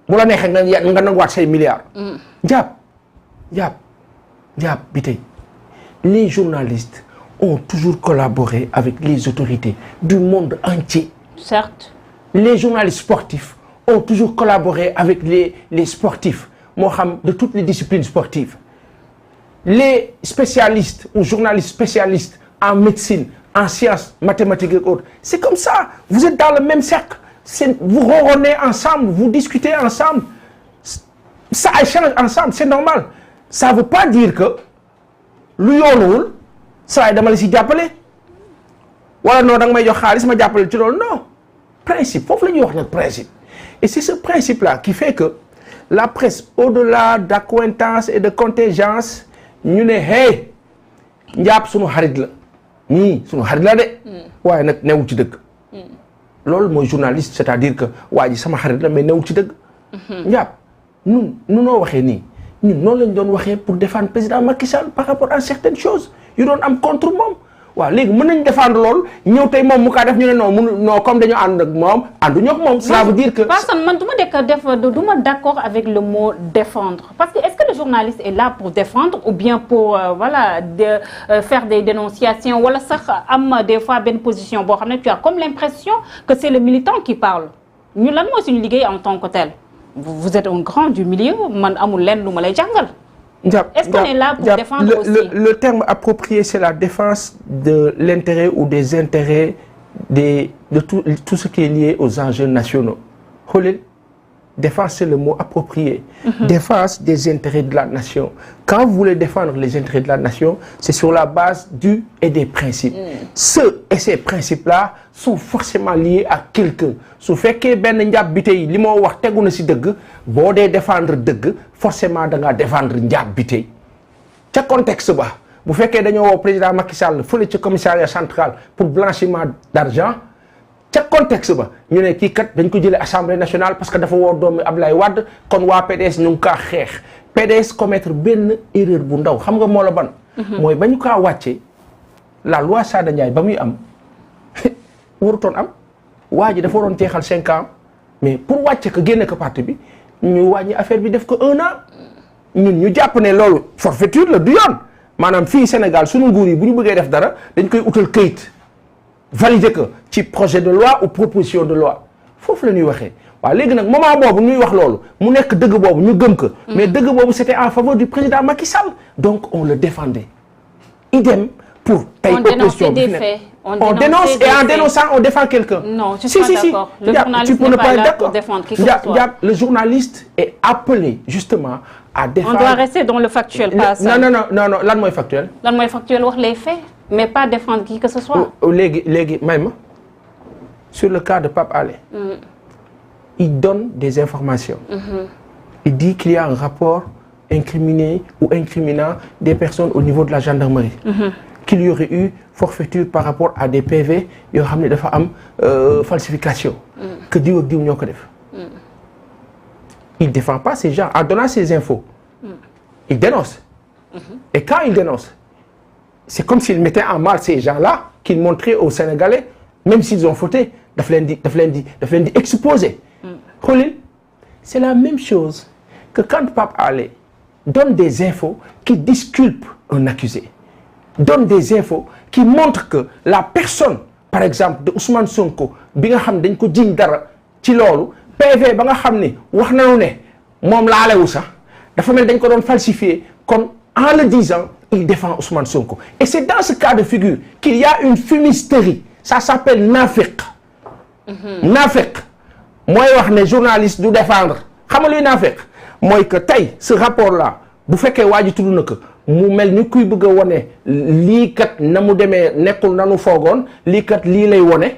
bu la neexee nga nanguwaat say milliards. Ndiab bi tey les journalistes ont toujours collaboré avec les autorités du monde entier. Certes. Les journalistes sportifs ont toujours collaboré avec les sportifs moo xam de toutes les disciplines sportives. Les spécialistes ou journalistes spécialistes en médecine, en sciences, mathématiques et autres, c'est comme ça. Vous êtes dans le même cercle. Vous ronronnez ensemble, vous discutez ensemble. Ça échange ensemble, c'est normal. Ça ne veut pas dire que lu yoonul saa yi dama la si jàppale wala non da nga may jox xaalis ma jàppale ci loolu non. Principe foofu la ñuy wax nag principe. Et c'est ce principe-là qui fait que la presse, au-delà d'accointance et de contingence, ñu ne hey Ndiab sunu xarit la ñii sunu xarit la de. waaye nag newul ci dëgg. loolu mooy journaliste c'est-à-dire que waa ji sama xarit la mais newul ci dëgg. Ndiab ñun noo waxee nii ñun noonu lañ doon waxee pour défendre président Macky Sall par rapport à certaines choses yu doon am contre moom. waaw léegi mën nañ défendre loolu ñëw tey moom mu kaa def ñu ne non comme dañu ànd ak moom ànduñu ak moom. cela veut dire que. personne man du ma d'accord avec le mot défendre parce que est-ce que le journaliste est là pour défendre ou bien pour faire des dénonciations wala sax am des fois benn position boo xam ne tu as comme l'impression que c'est le militant qui parle ñu lan mooy suñu liggéey en tant que tel vous êtes un grand du milieu man amul lenn lu ma lay jàngal. Est-ce qu'on est là pour défendre aussi? Le terme approprié, c'est la défense de l'intérêt ou des intérêts de tout ce qui est lié aux enjeux nationaux. Défense, c'est le mot approprié. Défense des intérêts de la nation. Quand vous voulez défendre les intérêts de la nation, c'est sur la base du et des principes. Ceux et ces principes-là sont forcément liés à quelqu'un. su fekkee benn Ndiab bi tey li moo wax tegu na si dëgg boo dee défendre dëgg forcément da ngaa défendre Ndiab bi tey ca contexte ba bu fekkee dañoo woo président Macky Sall fële ca commissariat central pour blanchiment d'argent ca contexte ba ñu ne kii kat dañ ko jëlee assemblée nationale parce que dafa woo doomi Ablaye Wade kon waa PDS ñu ngi kaa xeex PDS commettre benn erreur bu ndaw xam nga moo la ban. mooy ba ñu kaa wàccee la loi Sada Ndiaye ba muy am warutoon am. waa ji dafa waroon jeexal 5 ans mais pour wàcce ko génne ko parti bi ñu wàññi affaire bi def ko 1 an ñun ñu jàpp ne loolu forfaiture la du yoon maanaam fii Sénégal sunu nguur yi bu ñu bëggee def dara dañ koy utal këyit valider ko ci projet de loi ou proposition de loi foofu la ñuy waxee waaw léegi nag moment boobu ñuy wax loolu mu nekk dëgg boobu ñu gëm ko mais dëgg boobu c'était en faveur du président Macky Sall donc on le défendait idem pour tey opposition bi fi nekk on dénonce et en dénonçant on défend quelqu'un. Non, je suis pas d'accord. Le journaliste n'est pas là pour défendre qui que ce soit. Le journaliste est appelé justement à défendre. On doit rester dans le factuel, pas ça. Non. Lan mooy factuel. Lan mooy factuel wax les faits, mais pas défendre qui que ce soit. Léegi même sur le cas de Pape Alé. Il donne des informations. Il dit qu'il y a un rapport incriminé ou incriminant des personnes au niveau de la gendarmerie. Qu'il y aurait eu forfaiture par rapport à des PV yoo xam ne dafa am falsification. que diw ak diw ñoo ko def. Il défend pas ces gens en donnant ces infos. Il dénonce. Et quand il dénonce, c'est comme s'il mettait en mal ces gens-là qu'il montrait aux Sénégalais, même s'ils ont fauté, daf leen di exposer. xoolil c'est la même chose que quand Pape Alé donne des infos qui disculpent un accusé. Donne des infos qui montrent que la personne par exemple de Ousmane Sonko bi nga xam dañ ko jiñ dara ci loolu PV ba nga xam ne wax nañu ne moom laalewu sax dafa mel dañ ko doon falsifier kon en le disant il défend Ousmane Sonko et c'est dans ce cas de figure qu'il y a une fumisterie ça s'appelle nafiq. Nafiq mooy wax ne journaliste du défendre xam nga luy nafiq mooy que tey ce rapport là bu fekkee waa ji tudd na ko mu mel ni kuy bëgg a wone lii kat na mu demee nekkul nanu foogoon lii kat lii lay wone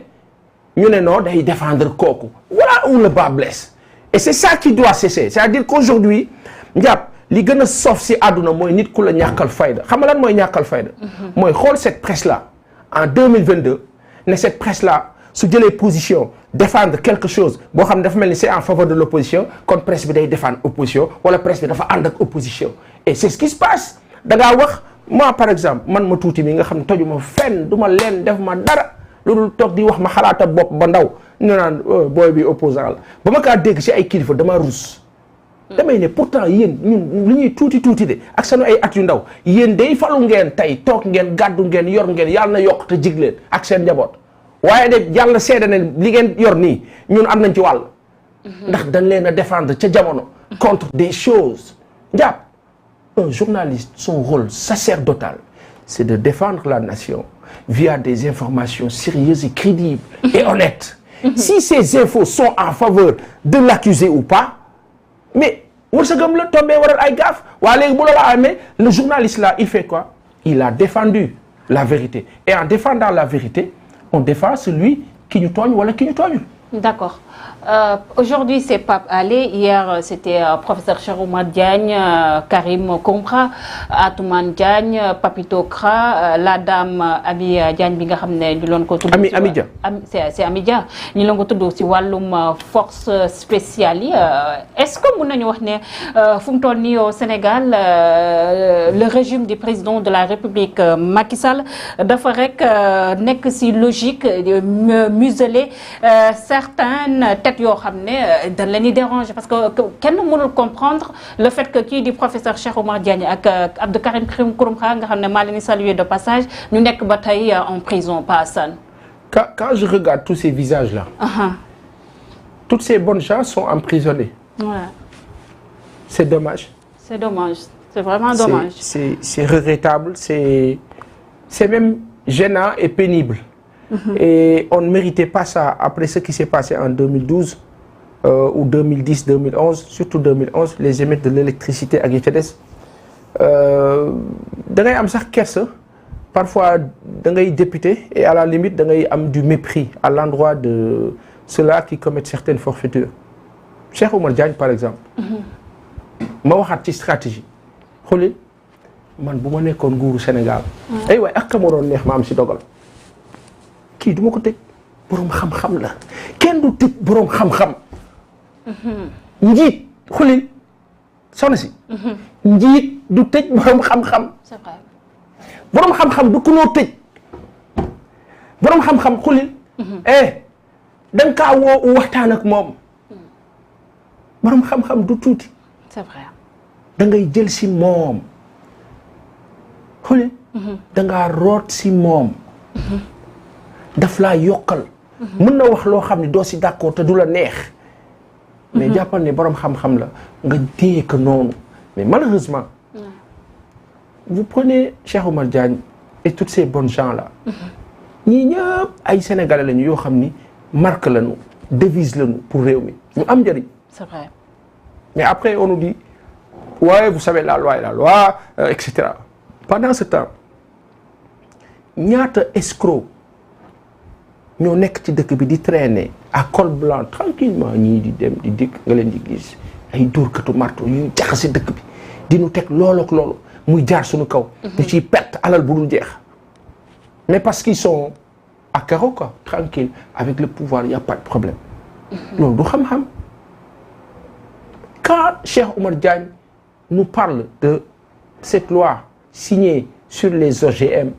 ñu ne non day défendre kooku voilà où le bas blesse et c'est ça qui doit cesser c'est-à-dire qu'aujourd'hui Ndiab li gën a soof si àdduna mooy nit ku la ñàkkal fayda xam nga lan mooy ñàkkal fayda mooy xool cette presse là en 2022 ne cette presse là su jëlee position défendre quelque chose boo xam ne dafa mel ni c'est en faveur de l'opposition kon presse bi day défendre opposition wala presse bi dafa ànd ak opposition et c'est ce qui se passe da ngaa wax moi par exemple man ma tuuti mi nga xam ne toju ma fenn du ma leen def ma dara loolu toog di wax ma xalaata bopp ba ndaw ñu naan booy bi opposant la ba ma kaa dégg si ay kilifa dama rus. damay ne pourtant yéen ñun li ñuy tuuti de ak sanu ay at yu ndaw yéen day falu ngeen tey toog ngeen gàddu ngeen yor ngeen yàlla na yokk te jig leen ak seen njaboot waaye de yàlla seede ne li ngeen yor nii ñun am nañ ci wàll. ndax dañ leen a défendre ca jamono. contre des choses. njàpp un journaliste son rôle sacerdotal c'est de défendre la nation via des informations sérieuses et crédibles et honnêtes. Si ces infos sont en faveur de l'accusé ou pas. mais wërsëgam la tombé waral ay gaaf waa léegi bu loola amee le journaliste là il fait quoi il a défendu la vérité et en défendant la vérité on défend celui qui ñu tooñ wala ki ñu tooñul. D'accord. Aujourd'hui, c'est Pape Alé. Hier, c'était professeur Cheikh Oumar Diagne, Karim Xrum, Atoumane Diagne, Papito Kra, la dame Ami Diagne bi nga xam ne ñu loon ko tudd. Ami Dia. C'est Ami Dia ñu loon ko tudd ci wàllum force spéciale yi est-ce que mën nañu wax ne fu mu toll nii au Sénégal le régime du président de la République Macky Sall dafa rek nekk ci logique de museler certaines têtes yoo xam ne dañ leen di déranger parce que kenn mënul comprendre le fait que kii di professeur Cheikh Oumar Diagne ak Abdou Karim Xrum Xax nga xam ne maa leen di saluer de passage ñu nekk ba tey en prison Pa Assane. Quand je regarde tous ces visages là. Toutes ces bonnes gens sont emprisonnés. Ouais. C'est dommage. C'est dommage. C'est vraiment dommage. C'est regrettable, c'est même gênant et pénible. Et on ne méritait pas ça après ce qui s'est passé en 2012 ou 2010, 2011, surtout 2011, les émeutes de l'électricité ak yi ca des da ngay am sax kersa parfois da ngay député et à la limite da ngay am du mépris à l'endroit de ceux-là qui commettent certaines forfaitures. Cheikh Oumar Diagne par exemple. ma waxaat ci stratégie xoolil man bu ma nekkoon nguuru Sénégal. ay waay ak ka ma doon neex ma am si dogal. kii du ma ko tëj boroom xam-xam la kenn du tëj boroom xam-xam. njiit xulil soxna si. njiit du tëj boroom xam-xam. c'est vrai. boroom xam-xam du kunoo tëj boroom xam-xam xulil. da nga kaa woo waxtaan ak moom. boroom xam-xam du tuuti. c'est vrai. da ngay jël si moom xulil. da ngaa root si moom. daf laa yokkal. mën na wax loo xam ne doo si d'accord te du la neex. mais jàppal ne boroom xam-xam la nga téye ko noonu mais malheureusement. vous prenez Cheikh Oumar Diagne et toutes ces bonnes gens là. ñii ñëpp ay sénégalais lañu yoo xam ni marque lañu devise lañu pour réew mi ñu am njëriñ. c'est vrai. mais après on nous dit ouais vous savez la loi est la loi etc. pendant ce temps ñaata escroc. ñoo nekk ci dëkk bi di traîner à col blanc tranquillement ñii di dem di dikk nga leen di gis ay dóorkatu marto yu jaxase dëkk bi di nu teg loolu ak loolu muy jaar suñu kaw. ñu ciy perte alal bu dul jeex. mais parce qu'ils sont à carreau quoi tranquille avec le pouvoir il y a pas de problème. loolu du xam-xam. quand Cheikh Oumar Diagne nous parle de cette loi signée sur les OGM.